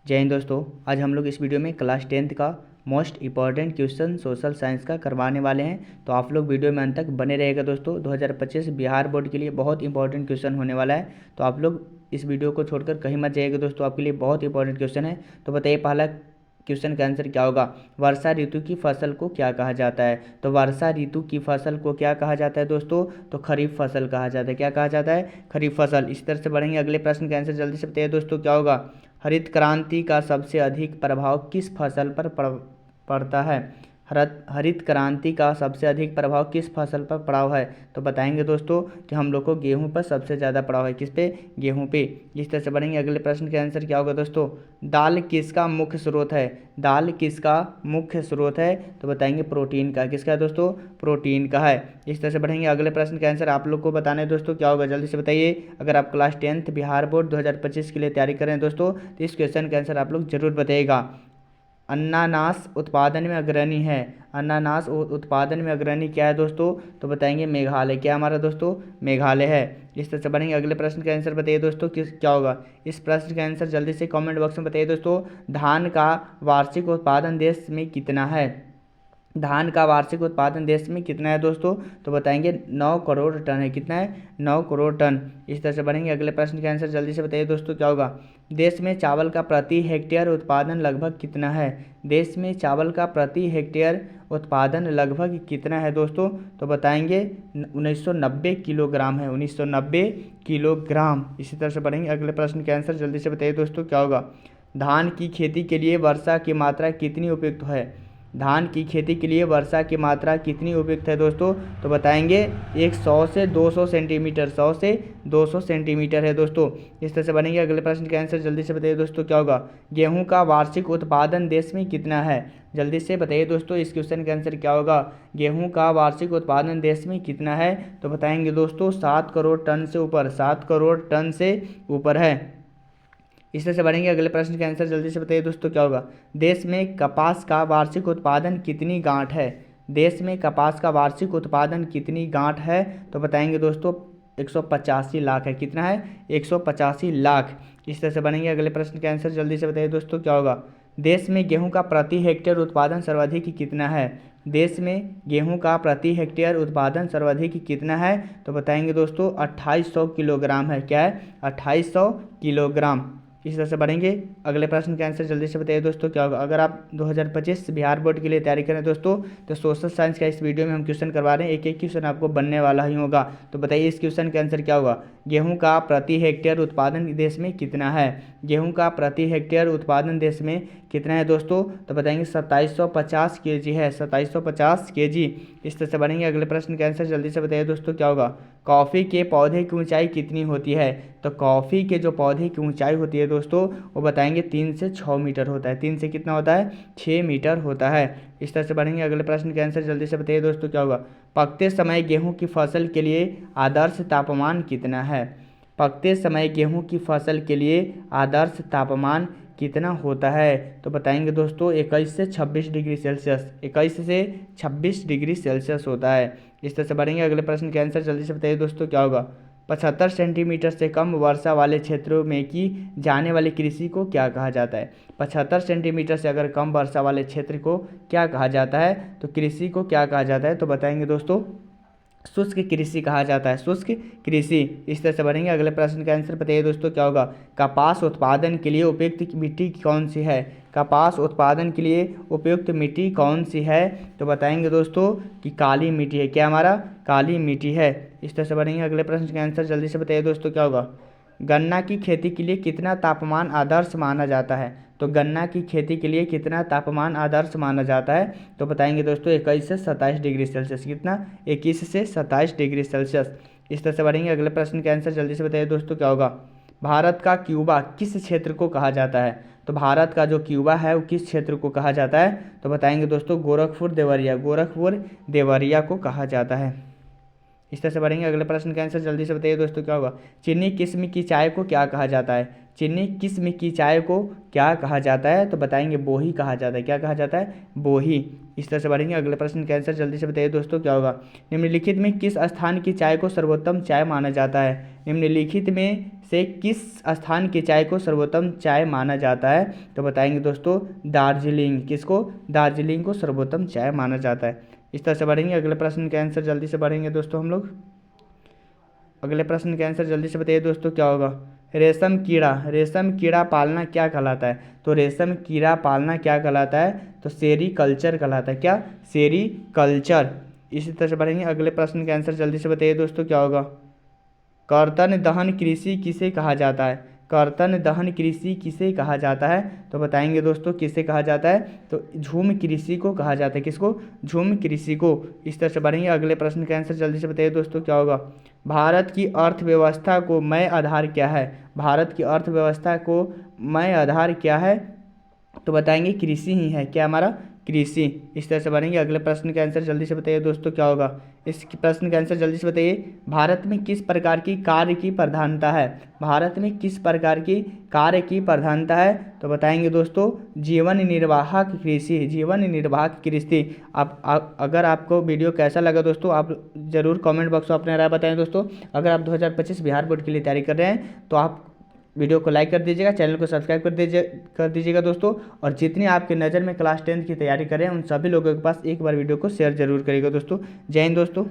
जय हिंद दोस्तों। आज हम लोग इस वीडियो में क्लास 10th का most important question social science का करवाने वाले हैं। तो आप लोग वीडियो में अंत तक बने रहेगा दोस्तों। 2025 बिहार बोर्ड के लिए बहुत इंपॉर्टेंट क्वेश्चन होने वाला है, तो आप लोग इस वीडियो को छोड़कर कहीं मत जाइएगा दोस्तों। आपके लिए बहुत इंपॉर्टेंट क्वेश्चन है। तो बताइए पहला क्वेश्चन का आंसर क्या होगा। वर्षा ऋतु की फसल को क्या कहा जाता है। तो वर्षा ऋतु की फसल को क्या कहा जाता है दोस्तों। तो खरीफ फसल कहा जाता है। क्या कहा जाता है, खरीफ फसल। इस तरह से बढ़ेंगे अगले प्रश्न का आंसर जल्दी से बताइए दोस्तों क्या होगा। हरित क्रांति का सबसे अधिक प्रभाव किस फसल पर पड़ता है। हरित क्रांति का सबसे अधिक प्रभाव किस फसल पर पड़ा हुआ है। तो बताएंगे दोस्तों कि हम लोग को गेहूं पर सबसे ज़्यादा पड़ा हुआ है। किस पे, गेहूं पे। इस तरह से बढ़ेंगे अगले प्रश्न का आंसर क्या होगा दोस्तों। दाल किसका मुख्य स्रोत है। दाल किसका मुख्य स्रोत है। तो बताएंगे प्रोटीन का। किसका है दोस्तों, प्रोटीन का है। इस तरह से बढ़ेंगे अगले प्रश्न का आंसर आप लोग को बताना है दोस्तों क्या होगा। जल्दी से बताइए। अगर आप क्लास 10th बिहार बोर्ड 2025 के लिए तैयारी कर रहे हैं दोस्तों, तो इस क्वेश्चन का आंसर आप लोग जरूर बताइएगा। अनानास उत्पादन में अग्रणी है। अनानास उत्पादन में अग्रणी क्या है दोस्तों। तो बताएंगे मेघालय। क्या हमारा दोस्तों, मेघालय है। इस तरह से बढ़ेंगे अगले प्रश्न का आंसर बताइए दोस्तों किस क्या होगा। इस प्रश्न का आंसर जल्दी से कमेंट बॉक्स में बताइए दोस्तों। धान का वार्षिक उत्पादन देश में कितना है। धान का वार्षिक उत्पादन देश में कितना है दोस्तों। तो बताएंगे 9 करोड़ टन है। कितना है, 9 करोड़ टन। इस तरह से बढ़ेंगे अगले प्रश्न का आंसर जल्दी से बताइए दोस्तों क्या होगा। देश में चावल का प्रति हेक्टेयर उत्पादन लगभग कितना है। देश में चावल का प्रति हेक्टेयर उत्पादन लगभग कितना है दोस्तों। तो बताएंगे 1990 किलोग्राम है। 1990 किलोग्राम। इसी तरह से बढ़ेंगे अगले प्रश्न का आंसर जल्दी से बताइए दोस्तों क्या होगा। धान की खेती के लिए वर्षा की मात्रा कितनी उपयुक्त है। धान की खेती के लिए वर्षा की मात्रा कितनी उपयुक्त है दोस्तों। तो बताएंगे 100 से 200 सेंटीमीटर। 100 से 200 सेंटीमीटर है दोस्तों। इस तरह से बनेंगे अगले प्रश्न का आंसर जल्दी से बताइए दोस्तों क्या होगा। गेहूं का वार्षिक उत्पादन देश में कितना है। जल्दी से बताइए दोस्तों इस क्वेश्चन का आंसर क्या होगा। गेहूं का वार्षिक उत्पादन देश में कितना है। तो बताएंगे दोस्तों 7 करोड़ टन से ऊपर। 7 करोड़ टन से ऊपर है। इस तरह से बढ़ेंगे अगले प्रश्न का आंसर जल्दी से बताइए दोस्तों क्या होगा। देश में कपास का वार्षिक उत्पादन कितनी गांठ है। देश में कपास का वार्षिक उत्पादन कितनी गांठ है। तो बताएंगे दोस्तों 185 लाख है। कितना है, 185 लाख। इस तरह से बनेंगे अगले प्रश्न का आंसर जल्दी से बताइए दोस्तों क्या होगा। देश में गेहूं का प्रति हेक्टेयर उत्पादन सर्वाधिक कितना है। देश में गेहूं का प्रति हेक्टेयर उत्पादन सर्वाधिक कितना है। तो बताएंगे दोस्तों 2800 किलोग्राम है। क्या है, 2800 किलोग्राम। इस तरह से बढ़ेंगे अगले प्रश्न का आंसर जल्दी से बताइए दोस्तों क्या होगा। अगर आप 2025 बिहार बोर्ड के लिए तैयारी करें दोस्तों, तो सोशल साइंस का इस वीडियो में हम क्वेश्चन करवा रहे हैं। एक एक क्वेश्चन आपको बनने वाला ही होगा। तो बताइए इस क्वेश्चन का आंसर क्या होगा। गेहूं का प्रति हेक्टेयर उत्पादन देश में कितना है। गेहूं का प्रति हेक्टेयर उत्पादन देश में कितना है दोस्तों। तो बताएंगे 2750 kg है। 2750 kg। इस तरह से बढ़ेंगे अगले प्रश्न का आंसर जल्दी से बताइए दोस्तों क्या होगा। कॉफ़ी के पौधे की ऊंचाई कितनी होती है। तो कॉफ़ी के जो पौधे की ऊंचाई होती है दोस्तों, वो बताएंगे 3 से 6 मीटर होता है। 3 से कितना होता है, 6 मीटर होता है। इस तरह से बढ़ेंगे अगले प्रश्न का आंसर जल्दी से बताइए दोस्तों क्या होगा। पकते समय गेहूं की फसल के लिए आदर्श तापमान कितना है। पकते समय गेहूं की फसल के लिए आदर्श तापमान कितना होता है। तो बताएंगे दोस्तों 21 से 26 डिग्री सेल्सियस। 21 से 26 डिग्री सेल्सियस होता है। इस तरह से बढ़ेंगे अगले प्रश्न का आंसर जल्दी से बताइए दोस्तों क्या होगा। 75 सेंटीमीटर से कम वर्षा वाले क्षेत्रों में की जाने वाली कृषि को क्या कहा जाता है। 75 सेंटीमीटर से अगर कम वर्षा वाले क्षेत्र को क्या कहा जाता है। तो कृषि को क्या कहा जाता है। तो बताएंगे दोस्तों शुष्क कृषि कहा जाता है। शुष्क कृषि। इस तरह से बढ़ेंगे अगले प्रश्न का आंसर बताइए दोस्तों क्या होगा। कपास उत्पादन के लिए उपयुक्त मिट्टी कौन सी है। कपास उत्पादन के लिए उपयुक्त मिट्टी कौन सी है। तो बताएंगे दोस्तों कि काली मिट्टी है। क्या हमारा, काली मिट्टी है। इस तरह से बढ़ेंगे अगले प्रश्न का आंसर जल्दी से बताइए दोस्तों क्या होगा। गन्ना की खेती के लिए कितना तापमान आदर्श माना जाता है। तो गन्ना की खेती के लिए कितना तापमान आदर्श माना जाता है। तो बताएंगे दोस्तों 21 से 27 डिग्री सेल्सियस। कितना, 21 से 27 डिग्री सेल्सियस। इस तरह से बढ़ेंगे अगले प्रश्न का आंसर जल्दी से बताइए दोस्तों क्या होगा। भारत का क्यूबा किस क्षेत्र को कहा जाता है। तो भारत का जो क्यूबा है वो किस क्षेत्र को कहा जाता है। तो बताएंगे दोस्तों गोरखपुर देवरिया। गोरखपुर देवरिया को कहा जाता है। इस तरह से बढ़ेंगे अगले प्रश्न का आंसर जल्दी से बताइए दोस्तों क्या होगा। चीनी किस्म की चाय को क्या कहा जाता है। चीनी किस्म की चाय को क्या कहा जाता है। तो बताएंगे बोही कहा जाता है। क्या कहा जाता है, बोही। इस तरह से बढ़ेंगे। अगले प्रश्न का आंसर जल्दी से बताइए दोस्तों क्या होगा। निम्नलिखित में किस स्थान की चाय को सर्वोत्तम चाय माना जाता है। निम्नलिखित में से किस स्थान की चाय को सर्वोत्तम चाय माना जाता है, तो बताएंगे दोस्तों दार्जिलिंग। किसको? दार्जिलिंग को सर्वोत्तम चाय माना जाता है। इस तरह से बढ़ेंगे। अगले प्रश्न का आंसर जल्दी से बढ़ेंगे दोस्तों हम लोग। अगले प्रश्न का आंसर जल्दी से बताइए दोस्तों क्या होगा। रेशम कीड़ा पालना क्या कहलाता है। तो रेशम कीड़ा पालना क्या कहलाता है, तो सेरीकल्चर कहलाता है। क्या? सेरीकल्चर। इसी तरह से बढ़ेंगे। अगले प्रश्न का आंसर जल्दी से बताइए दोस्तों क्या होगा। कर्तन दहन कृषि किसे कहा जाता है। कर्तन दहन कृषि किसे कहा जाता है, तो बताएंगे दोस्तों किसे कहा जाता है, तो झूम कृषि को कहा जाता है। किसको? झूम कृषि को। इस तरह से बढ़ेंगे। अगले प्रश्न का आंसर जल्दी से बताइए दोस्तों क्या होगा। भारत की अर्थव्यवस्था को मय आधार क्या है। भारत की अर्थव्यवस्था को मय आधार क्या है, तो बताएंगे कृषि ही है। क्या हमारा? कृषि। इस तरह से बढ़ेंगे। अगले प्रश्न का आंसर जल्दी से बताइए दोस्तों क्या होगा। इस प्रश्न का आंसर जल्दी से बताइए। भारत में किस प्रकार की कार्य की प्रधानता है। भारत में किस प्रकार की कार्य की प्रधानता है, तो बताएंगे दोस्तों जीवन निर्वाहक कृषि। जीवन निर्वाहक कृषि। आप अगर आपको वीडियो कैसा लगा दोस्तों, आप ज़रूर कमेंट बॉक्स में अपने राय बताएं दोस्तों। अगर आप 2025 बिहार बोर्ड के लिए तैयारी कर रहे हैं तो आप वीडियो को लाइक कर दीजिएगा, चैनल को सब्सक्राइब कर दीजिएगा दोस्तों। और जितने आपके नज़र में क्लास 10 की तैयारी कर रहे हैं उन सभी लोगों के पास एक बार वीडियो को शेयर जरूर करिएगा दोस्तों। जय हिंद दोस्तों।